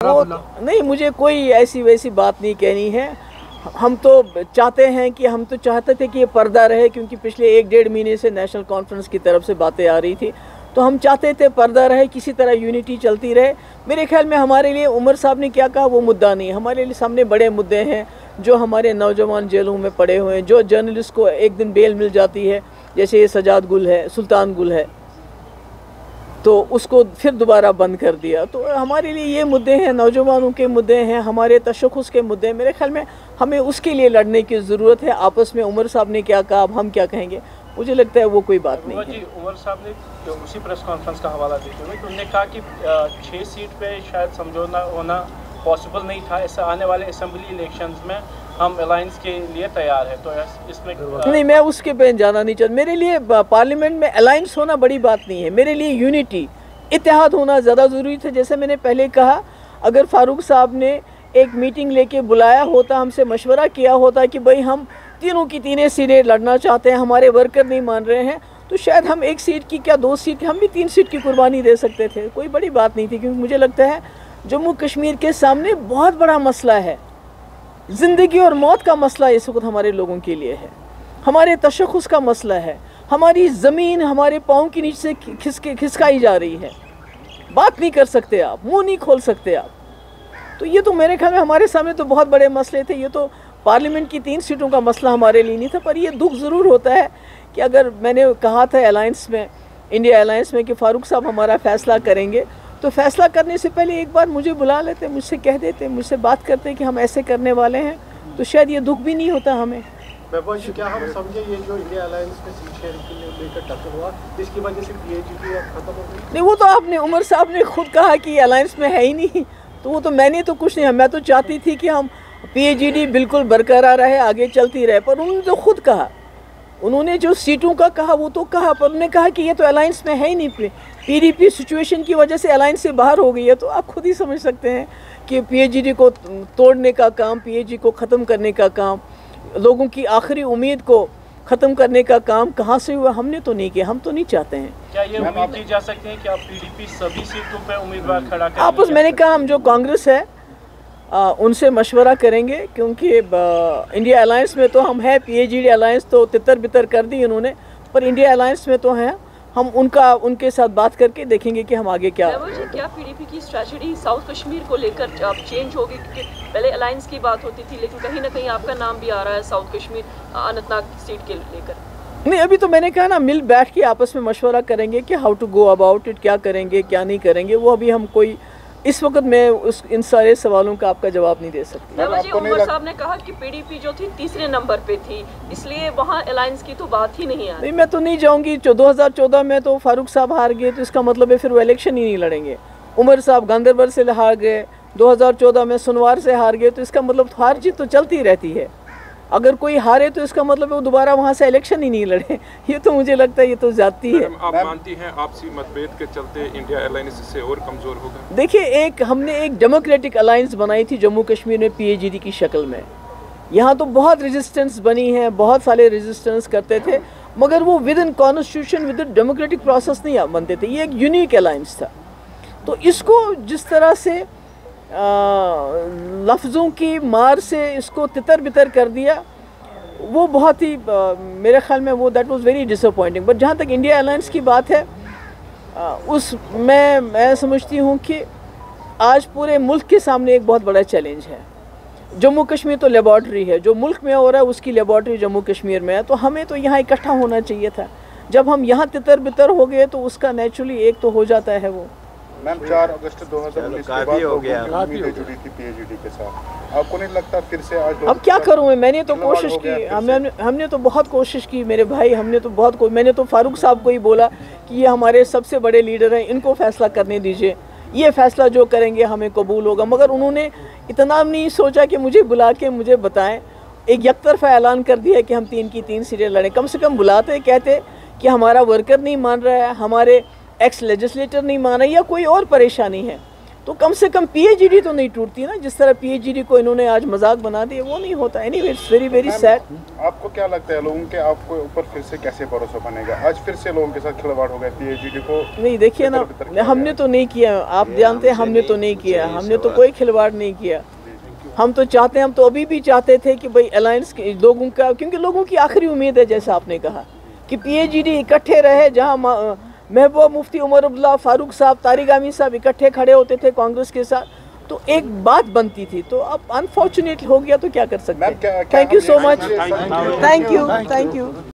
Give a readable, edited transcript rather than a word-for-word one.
नहीं, मुझे कोई ऐसी वैसी बात नहीं कहनी है। हम तो चाहते हैं कि हम तो चाहते थे कि ये पर्दा रहे, क्योंकि पिछले 1-1.5 महीने से नेशनल कॉन्फ्रेंस की तरफ से बातें आ रही थी, तो हम चाहते थे पर्दा रहे, किसी तरह यूनिटी चलती रहे। मेरे ख्याल में हमारे लिए उमर साहब ने क्या कहा वो मुद्दा नहीं है। हमारे लिए सामने बड़े मुद्दे हैं, जो हमारे नौजवान जेलों में पड़े हुए हैं, जो जर्नलिस्ट को एक दिन बेल मिल जाती है, जैसे ये सजाद गुल है, सुल्तान गुल है, तो उसको फिर दोबारा बंद कर दिया। तो हमारे लिए ये मुद्दे हैं, नौजवानों के मुद्दे हैं, हमारे तशख़्ख़ुस के मुद्दे हैं। मेरे ख्याल में हमें उसके लिए लड़ने की ज़रूरत है। आपस में उमर साहब ने क्या कहा, अब हम क्या कहेंगे, मुझे लगता है वो कोई बात नहीं है। जी, उमर साहब ने उसी प्रेस कॉन्फ्रेंस का हवाला देते हुए तो उन्होंने कहा कि 6 सीट पे शायद समझौता होना पॉसिबल नहीं था। ऐसे आने वाले असेंबली इलेक्शंस में हम अलायंस के लिए तैयार है, तो इसमें नहीं, मैं उसके पे जाना नहीं चाहता। मेरे लिए पार्लियामेंट में अलायंस होना बड़ी बात नहीं है, मेरे लिए यूनिटी, इत्तेहाद होना ज़्यादा ज़रूरी था। जैसे मैंने पहले कहा, अगर फारूक साहब ने एक मीटिंग लेके बुलाया होता, हमसे मशवरा किया होता कि भाई हम तीनों की तीनों सीटें लड़ना चाहते हैं, हमारे वर्कर नहीं मान रहे हैं, तो शायद हम 1 सीट की क्या 2 सीट की, हम भी 3 सीट की कुर्बानी दे सकते थे। कोई बड़ी बात नहीं थी, क्योंकि मुझे लगता है जम्मू कश्मीर के सामने बहुत बड़ा मसला है, ज़िंदगी और मौत का मसला इस वक्त हमारे लोगों के लिए है, हमारे तशख़्ख़ुस का मसला है, हमारी ज़मीन हमारे पाँव के नीचे से खिसकाई जा रही है। बात नहीं कर सकते आप, मुंह नहीं खोल सकते आप। तो ये तो मेरे ख्याल में हमारे सामने तो बहुत बड़े मसले थे। ये तो पार्लियामेंट की 3 सीटों का मसला हमारे लिए नहीं था। पर ये दुख ज़रूर होता है कि अगर मैंने कहा था अलायंस में, इंडिया अलायंस में, कि फ़ारूक साहब हमारा फ़ैसला करेंगे, तो फ़ैसला करने से पहले एक बार मुझे बुला लेते, मुझसे कह देते, मुझसे बात करते कि हम ऐसे करने वाले हैं, तो शायद ये दुख भी नहीं होता हमें। क्या हम समझे ये जो इंडिया अलायंस में सीट शेयरिंग के लिए लेकर टक्कर हुआ, इसकी वजह से PAGD खत्म हो गई? नहीं, वो तो आपने, उमर साहब ने खुद कहा कि अलायंस में है ही नहीं, तो वो तो मैंने तो कुछ नहीं, मैं तो चाहती थी कि हम PAGD बिल्कुल बरकरार रहे, आगे चलती रहे। पर उन्होंने तो खुद कहा, उन्होंने जो सीटों का कहा वो तो कहा, पर उन्होंने कहा कि ये तो अलायंस में है ही नहीं, PDP सिचुएशन की वजह से अलायंस से बाहर हो गई है। तो आप खुद ही समझ सकते हैं कि PAGD को तोड़ने का काम, PAGD को ख़त्म करने का काम, लोगों की आखिरी उम्मीद को ख़त्म करने का काम कहाँ से हुआ, हमने तो नहीं किया, हम तो नहीं चाहते हैं। क्या ये उम्मीद की जा सकती है कि आप PDP सभी सीटों पर उम्मीदवार खड़ा करेंगे? आपस मैंने कहा हम जो कांग्रेस है उनसे मशवरा करेंगे, क्योंकि इंडिया अलायंस में तो हम हैं, PAGD अलायंस तो तितर बितर कर दी उन्होंने, पर इंडिया अलायंस में तो हैं हम। उनके साथ बात करके देखेंगे कि हम आगे क्या PDP की स्ट्रेटजी साउथ कश्मीर को लेकर अब चेंज होगी, क्योंकि पहले अलायंस की बात होती थी, लेकिन कहीं ना कहीं आपका नाम भी आ रहा है साउथ कश्मीर अनंतनाग सीट के लेकर। नहीं, अभी तो मैंने कहा ना, मिल बैठ के आपस में मशवरा करेंगे कि how to go about it, क्या करेंगे क्या नहीं करेंगे, वो अभी हम कोई इस वक्त मैं इन सारे सवालों का आपका जवाब नहीं दे सकती। उमर साहब ने कहा कि PDP जो थी 3रे नंबर पे थी, इसलिए वहाँ अलायंस की तो बात ही नहीं आ रही। नहीं, मैं तो नहीं जाऊंगी। 2014 में तो फारूक साहब हार गए, तो इसका मतलब है फिर वो इलेक्शन ही नहीं लड़ेंगे। उमर साहब गांधरबल से हार गए, 2014 में सुनवार से हार गए, तो इसका मतलब हार जीत तो चलती रहती है। अगर कोई हारे तो इसका मतलब है वो दोबारा वहाँ से इलेक्शन ही नहीं लड़े। ये तो मुझे लगता है ये तो ज़्यादती है। आप मानती हैं आपसी मतभेद के चलते इंडिया अलायंस से और कमज़ोर होगा? देखिए, हमने एक डेमोक्रेटिक अलायंस बनाई थी जम्मू कश्मीर में PAGD की शक्ल में। यहाँ तो बहुत रेजिस्टेंस बनी है, बहुत सारे रेजिस्टेंस करते थे, मगर वो with in constitution, with in democratic process नहीं बनते थे। ये एक यूनिक अलायंस था। तो इसको जिस तरह से लफ्ज़ों की मार से इसको तितर बितर कर दिया, वो बहुत ही मेरे ख्याल में वो that was very disappointing. But जहाँ तक इंडिया अलायंस की बात है, मैं समझती हूँ कि आज पूरे मुल्क के सामने एक बहुत बड़ा चैलेंज है। जम्मू कश्मीर तो लेबॉर्ट्री है, जो मुल्क में हो रहा है उसकी लेबॉर्ट्री जम्मू कश्मीर में है, तो हमें तो यहाँ इकट्ठा होना चाहिए था। जब हम यहाँ तितर बितर हो गए तो उसका नेचुरली एक तो हो जाता है वो। मैम, 4 अगस्त 2019 के बाद हो गया, उम्मीदें जुड़ी थी PAGD के साथ, आपको नहीं लगता फिर से आज? अब क्या करूँ मैं, मैंने तो कोशिश की, हमने तो बहुत कोशिश की मेरे भाई, हमने तो बहुत मैंने तो फारूक साहब को ही बोला कि ये हमारे सबसे बड़े लीडर हैं, इनको फैसला करने दीजिए, ये फैसला जो करेंगे हमें कबूल होगा। मगर उन्होंने इतना नहीं सोचा कि मुझे बुला के मुझे बताएं, एक यकतरफा ऐलान कर दिया कि हम 3 की 3 सीटें लड़ें। कम से कम बुलाते, कहते कि हमारा वर्कर नहीं मान रहा है, हमारे एक्स लेजिस्लेटर नहीं मान रहा है, या कोई और परेशानी है, तो कम से कम PAGD तो नहीं टूटती ना, जिस तरह PAGD को इन्होंने आज मजाक बना दिया, वो नहीं होता। Anyway it's very very sad. आपको क्या लगता है लोगों के आपको ऊपर फिर से कैसे भरोसा बनेगा? आज फिर से लोगों के साथ खिलवाड़ हो गया, PAGD को नहीं, देखिए ना, हमने तो नहीं किया, आप जानते हैं हमने तो नहीं किया, हमने तो कोई खिलवाड़ नहीं किया। हम तो चाहते हैं, हम तो अभी भी चाहते थे कि भाई अलायंस के लोगों का, क्योंकि लोगों की आखिरी उम्मीद है जैसा आपने कहा कि PAGD इकट्ठे रहे, जहाँ महबूबा मुफ्ती, उमर अब्दुल्ला, फारूक साहब, तारिक आमीर साहब इकट्ठे खड़े होते थे कांग्रेस के साथ, तो एक बात बनती थी। तो अब अनफॉर्चुनेट हो गया तो क्या कर सकते हैं। Thank you so much, thank you.